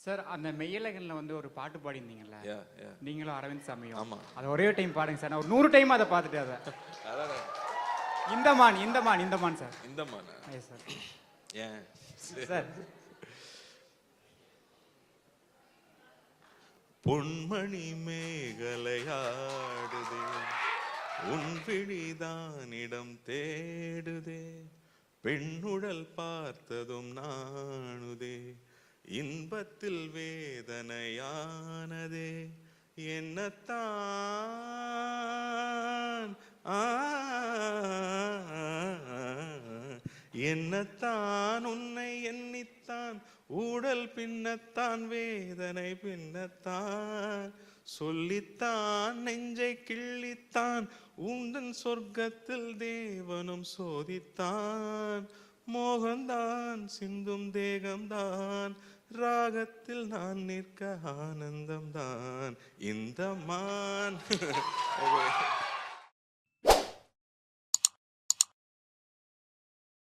Sir அந்த மெய்யழகன்ல வந்து ஒரு பாட்டு பாடியிருந்தீங்கல்ல, நீங்களும் அரவிந்த் சாமியும். ஆமா. அதை ஒரே டைம் பாடுங்க சார். நான் ஒரு 100 டைம் அதை பார்த்துட்டு அதை. இந்தமான் இந்தமான் இந்தமான் சார். இந்தமான் சார். ஏன் சார். பொன்மணி மேகலையாடுதே, உன் விழிதானிடம் தேடுதே, பெண்ணுடல் பார்த்ததும் நாணுதே, இன்பத்தில் வேதனையானதே, என்னத்தான் என்னத்தான் உன்னை எண்ணித்தான் ஊடல் பின்னத்தான் வேதனை பின்னத்தான் சொல்லித்தான் நெஞ்சை கிள்ளித்தான் உந்தன் சொர்க்கத்தில் தேவனும் சோதித்தான் மோகந்தான் சிந்தும் தேகம்தான் ராகத்தில் நான் நிற்க ஆனந்தம்தான் இந்த மான்